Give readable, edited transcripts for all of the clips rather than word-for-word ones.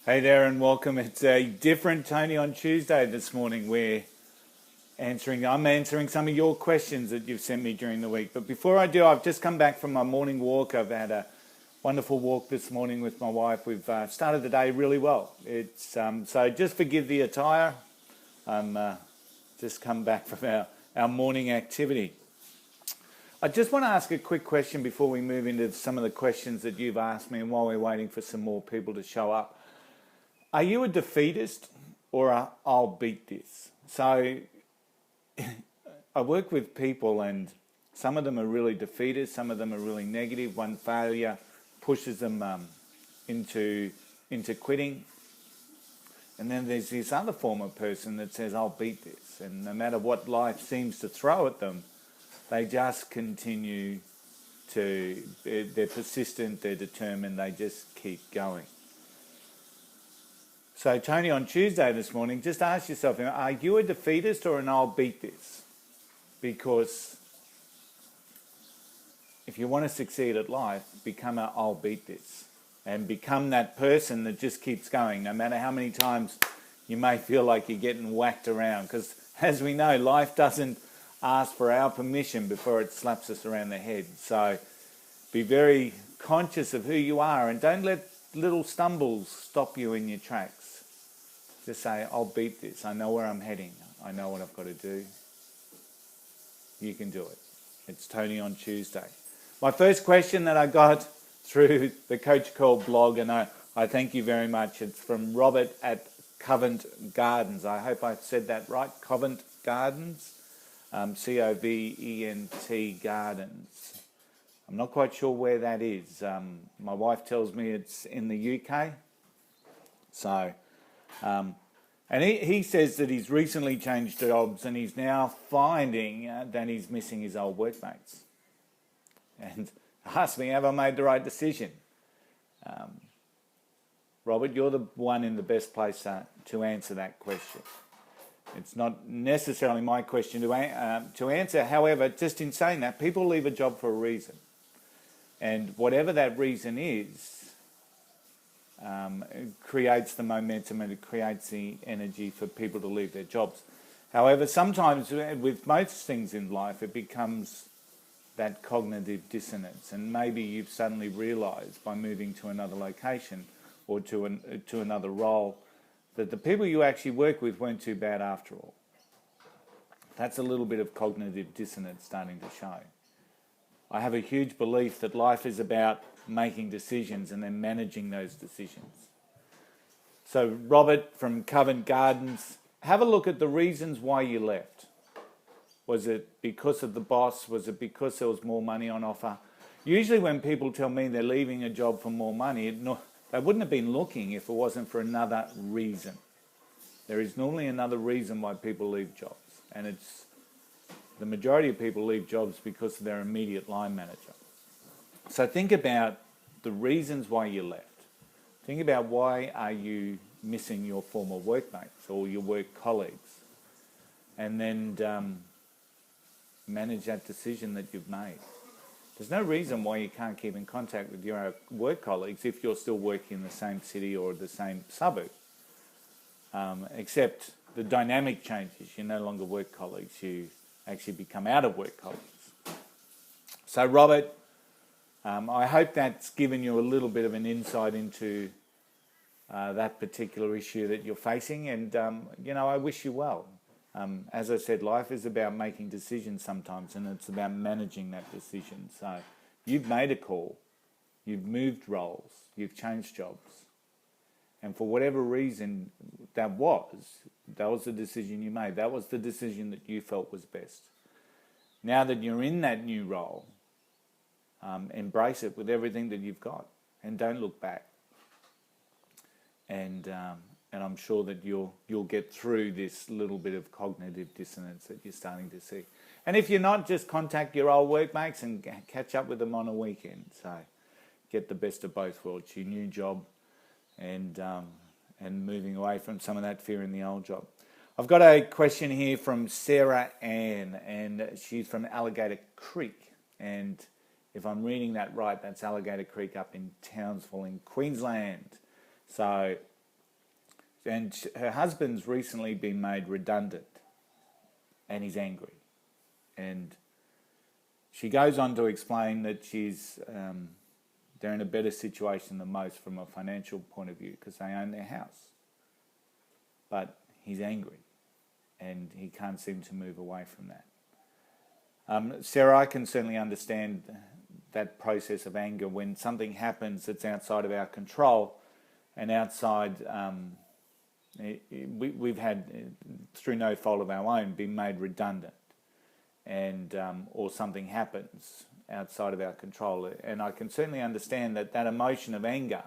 Hey there and welcome. It's a different Tony on Tuesday this morning. I'm answering some of your questions that you've sent me during the week. But before I do, I've just come back from my morning walk. I've had a wonderful walk this morning with my wife. We've started the day really well. So just forgive the attire. I'm just come back from our morning activity. I just want to ask a quick question before we move into some of the questions that you've asked me and while we're waiting for some more people to show up. Are you a defeatist or a I'll beat this? So I work with people and some of them are really defeatist, some of them are really negative. One failure pushes them into quitting. And then there's this other form of person that says, I'll beat this. And no matter what life seems to throw at them, they just continue they're persistent, they're determined, they just keep going. So Tony, on Tuesday this morning, just ask yourself, are you a defeatist or an I'll beat this? Because if you want to succeed at life, become a I'll beat this. And become that person that just keeps going, no matter how many times you may feel like you're getting whacked around. Because as we know, life doesn't ask for our permission before it slaps us around the head. So be very conscious of who you are and don't let little stumbles stop you in your tracks. Just say, I'll beat this. I know where I'm heading. I know what I've got to do. You can do it. It's Tony on Tuesday. My first question that I got through the Coach Call blog, and I thank you very much. It's from Robert at Covent Gardens. I hope I said that right. Covent Gardens. Covent Gardens. I'm not quite sure where that is. My wife tells me it's in the UK. So, and he says that he's recently changed jobs and he's now finding that he's missing his old workmates. And asked me, have I made the right decision? Robert, you're the one in the best place to answer that question. It's not necessarily my question to answer. However, just in saying that, people leave a job for a reason. And whatever that reason is, it creates the momentum and it creates the energy for people to leave their jobs. However, sometimes with most things in life, it becomes that cognitive dissonance. And maybe you've suddenly realised by moving to another location or to another role that the people you actually work with weren't too bad after all. That's a little bit of cognitive dissonance starting to show. I have a huge belief that life is about making decisions and then managing those decisions. So Robert from Covent Gardens, have a look at the reasons why you left. Was it because of the boss? Was it because there was more money on offer? Usually when people tell me they're leaving a job for more money, they wouldn't have been looking if it wasn't for another reason. There is normally another reason why people leave jobs. And it's the majority of people leave jobs because of their immediate line manager. So think about the reasons why you left. Think about why are you missing your former workmates or your work colleagues. And then manage that decision that you've made. There's no reason why you can't keep in contact with your work colleagues if you're still working in the same city or the same suburb. Except the dynamic changes. You no longer work colleagues. You actually become out of work colleagues. So Robert, I hope that's given you a little bit of an insight into that particular issue that you're facing. And, I wish you well. As I said, life is about making decisions sometimes, and it's about managing that decision. So you've made a call, you've moved roles, you've changed jobs. And for whatever reason that was the decision you made. That was the decision that you felt was best. Now that you're in that new role, embrace it with everything that you've got and don't look back. And I'm sure that you'll get through this little bit of cognitive dissonance that you're starting to see. And if you're not, just contact your old workmates and catch up with them on a weekend. So get the best of both worlds, your new job and moving away from some of that fear in the old job. I've got a question here from Sarah Ann, and she's from Alligator Creek. And if I'm reading that right, that's Alligator Creek up in Townsville in Queensland. So her husband's recently been made redundant, and he's angry. And she goes on to explain that they're in a better situation than most from a financial point of view because they own their house. But he's angry, and he can't seem to move away from that. Sarah, I can certainly understand that process of anger when something happens that's outside of our control and outside, we've had, through no fault of our own, been made redundant, and or something happens outside of our control. And I can certainly understand that emotion of anger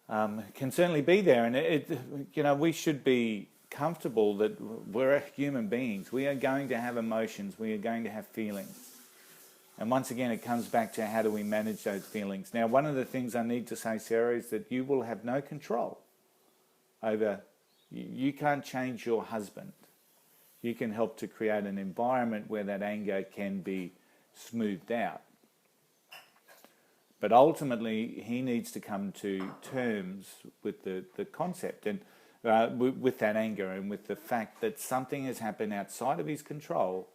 can certainly be there. And we should be comfortable that we're human beings. We are going to have emotions. We are going to have feelings. And once again, it comes back to how do we manage those feelings. Now, one of the things I need to say, Sarah, is that you will have no control over, you can't change your husband. You can help to create an environment where that anger can be smoothed out. But ultimately, he needs to come to terms with the concept and with that anger and with the fact that something has happened outside of his control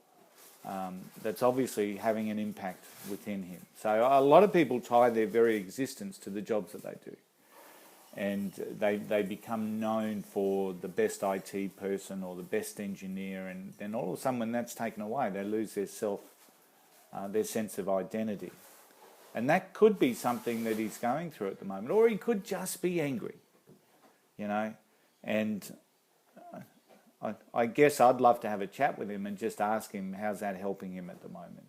that's obviously having an impact within him. So a lot of people tie their very existence to the jobs that they do. And they become known for the best IT person or the best engineer, and then all of a sudden when that's taken away, they lose their sense of identity. And that could be something that he's going through at the moment, or he could just be angry, and I guess I'd love to have a chat with him and just ask him, how's that helping him at the moment?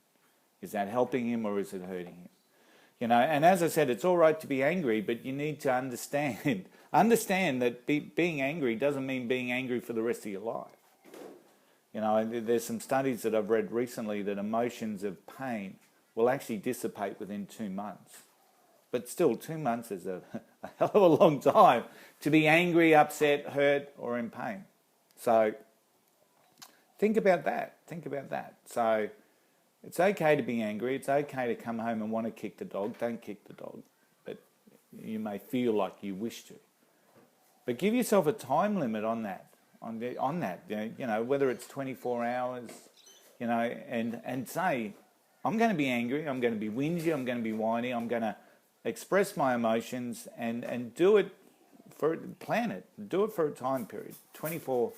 Is that helping him or is it hurting him? And as I said, it's all right to be angry, but you need to understand that being angry doesn't mean being angry for the rest of your life. There's some studies that I've read recently that emotions of pain will actually dissipate within 2 months. But still, 2 months is a hell of a long time to be angry, upset, hurt, or in pain. So think about that. So it's okay to be angry. It's okay to come home and want to kick the dog. Don't kick the dog. But you may feel like you wish to. But give yourself a time limit on that. On that, whether it's 24 hours, and say, I'm going to be angry. I'm going to be whingy. I'm going to be whiny. I'm going to express my emotions and do it plan it. Do it for a time period, 24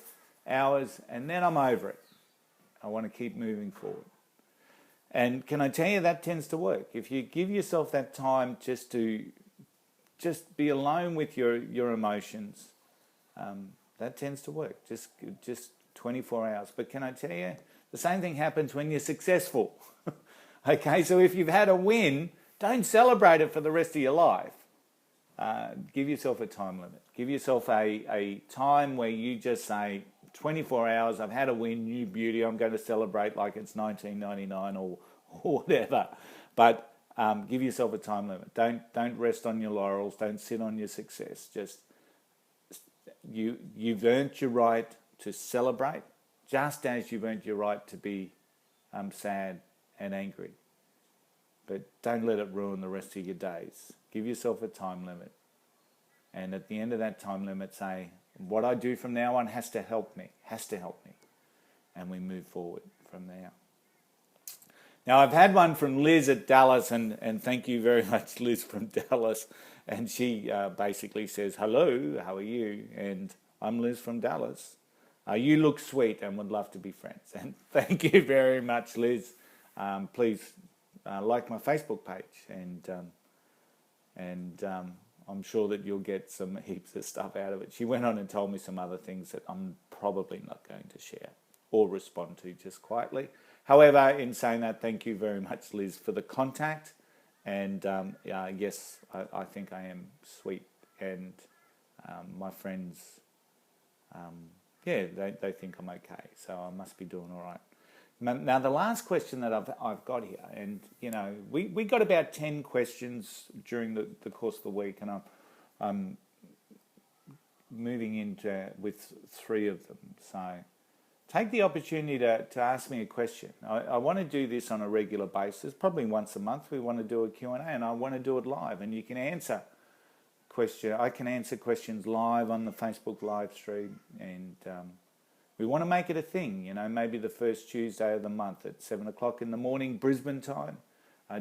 hours, and then I'm over it. I want to keep moving forward. And can I tell you, that tends to work. If you give yourself that time just to be alone with your emotions, that tends to work. Just 24 hours. But can I tell you, the same thing happens when you're successful. Okay, so if you've had a win, don't celebrate it for the rest of your life. Give yourself a time limit. Give yourself a time where you just say, 24 hours, I've had a win, new beauty, I'm going to celebrate like it's 1999 or whatever. But give yourself a time limit. Don't rest on your laurels. Don't sit on your success. Just you've earned your right to celebrate, just as you've earned your right to be sad and angry. But don't let it ruin the rest of your days. Give yourself a time limit. And at the end of that time limit, say, what I do from now on has to help me. And we move forward from there. Now, I've had one from Liz at Dallas, and thank you very much, Liz from Dallas. And she basically says, hello, how are you? And I'm Liz from Dallas. You look sweet and would love to be friends. And thank you very much, Liz. Please like my Facebook page, and I'm sure that you'll get some heaps of stuff out of it. She went on and told me some other things that I'm probably not going to share or respond to just quietly. However, in saying that, thank you very much, Liz, for the contact. And yes, I think I am sweet. And my friends, they think I'm okay. So I must be doing all right. Now, the last question that I've got here, and we got about 10 questions during the course of the week, and I'm moving into with 3 of them. So take the opportunity to ask me a question. I want to do this on a regular basis, probably once a month. We want to do a Q&A, and I want to do it live, and you can answer question. I can answer questions live on the Facebook live stream, and we want to make it a thing. Maybe the first Tuesday of the month at 7 o'clock in the morning, Brisbane time.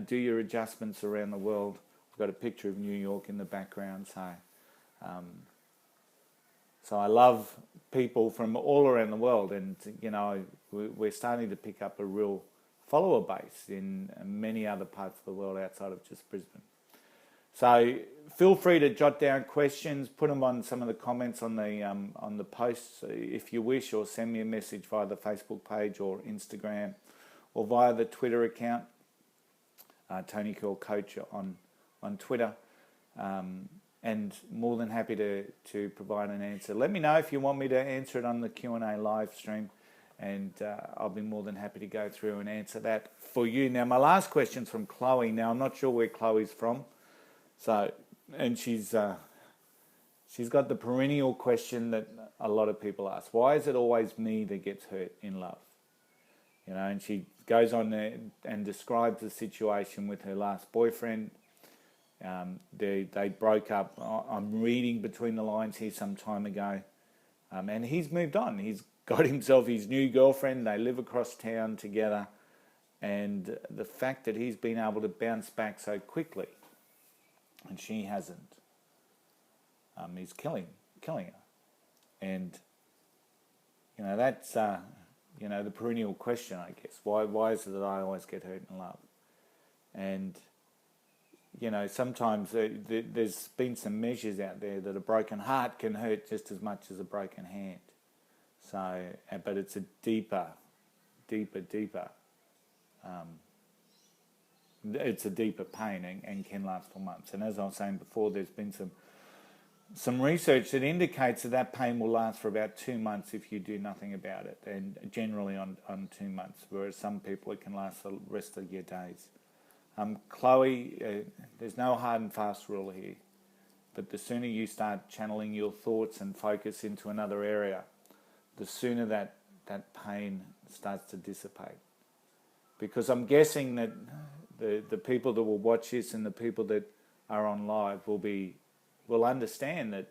Do your adjustments around the world. I've got a picture of New York in the background, so I love people from all around the world, and we're starting to pick up a real follower base in many other parts of the world outside of just Brisbane. So feel free to jot down questions, put them on some of the comments on the posts if you wish, or send me a message via the Facebook page or Instagram, or via the Twitter account, Tony Curl Coach on Twitter, and more than happy to provide an answer. Let me know if you want me to answer it on the Q&A live stream, and I'll be more than happy to go through and answer that for you. Now, my last question's from Chloe. Now, I'm not sure where Chloe's from. And she's got the perennial question that a lot of people ask: why is it always me that gets hurt in love? And she goes on there and describes the situation with her last boyfriend. They broke up. I'm reading between the lines here some time ago, and he's moved on. He's got himself his new girlfriend. They live across town together, and the fact that he's been able to bounce back so quickly, and she hasn't, is killing her. And that's the perennial question, I guess. Why is it that I always get hurt in love? And sometimes there's been some measures out there that a broken heart can hurt just as much as a broken hand. So, but it's a deeper. It's a deeper pain and can last for months. And as I was saying before, there's been some research that indicates that pain will last for about 2 months if you do nothing about it, and generally on 2 months, whereas some people it can last the rest of your days. Chloe, there's no hard and fast rule here, but the sooner you start channeling your thoughts and focus into another area, the sooner that pain starts to dissipate. Because I'm guessing that the people that will watch this and the people that are on live will understand that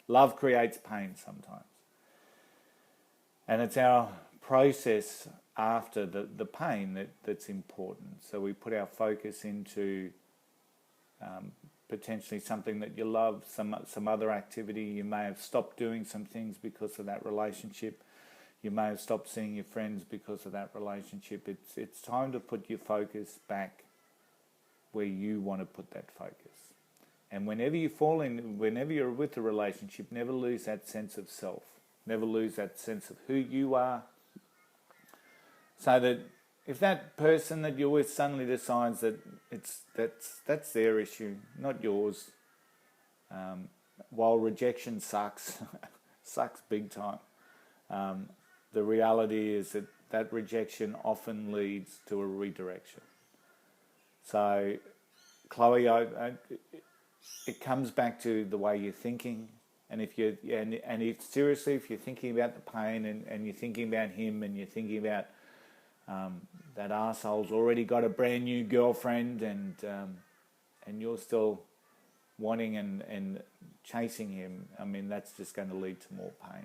love creates pain sometimes. And it's our process after the pain that's important. So we put our focus into potentially something that you love, some other activity. You may have stopped doing some things because of that relationship. You may have stopped seeing your friends because of that relationship. It's time to put your focus back where you want to put that focus. And whenever you're with a relationship, never lose that sense of self. Never lose that sense of who you are. So that if that person that you're with suddenly decides that that's their issue, not yours, while rejection sucks, sucks big time, the reality is that rejection often leads to a redirection. So, Chloe, it comes back to the way you're thinking, and if you're thinking about the pain and you're thinking about him and you're thinking about that arsehole's already got a brand new girlfriend and you're still wanting and chasing him, I mean, that's just going to lead to more pain.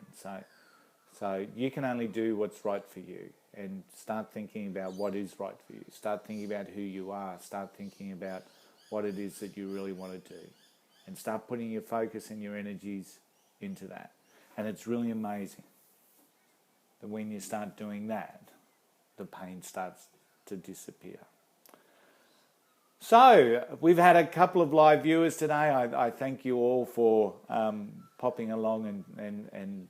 So you can only do what's right for you, and start thinking about what is right for you. Start thinking about who you are. Start thinking about what it is that you really want to do, and start putting your focus and your energies into that. And it's really amazing that when you start doing that, the pain starts to disappear. So we've had a couple of live viewers today. I thank you all for popping along and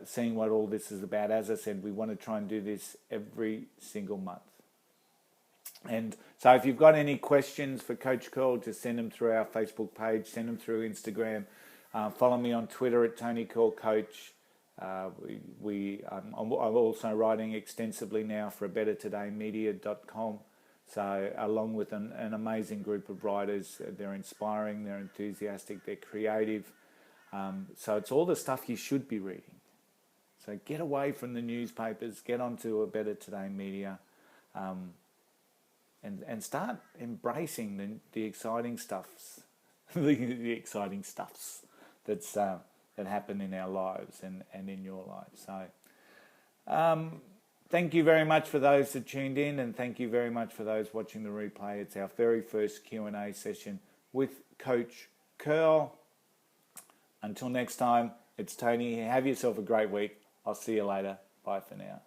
seeing what all this is about. As I said, we want to try and do this every single month. And so if you've got any questions for Coach Curl, just send them through our Facebook page, send them through Instagram. Follow me on Twitter at Tony Curl Coach. I'm also writing extensively now for bettertodaymedia.com. So along with an amazing group of writers, they're inspiring, they're enthusiastic, they're creative. So it's all the stuff you should be reading. So get away from the newspapers, get onto a Better Today Media. and start embracing the exciting stuffs, the exciting stuffs that's that happen in our lives and in your life. So thank you very much for those that tuned in, and thank you very much for those watching the replay. It's our very first Q&A session with Coach Curl. Until next time, it's Tony. Have yourself a great week. I'll see you later. Bye for now.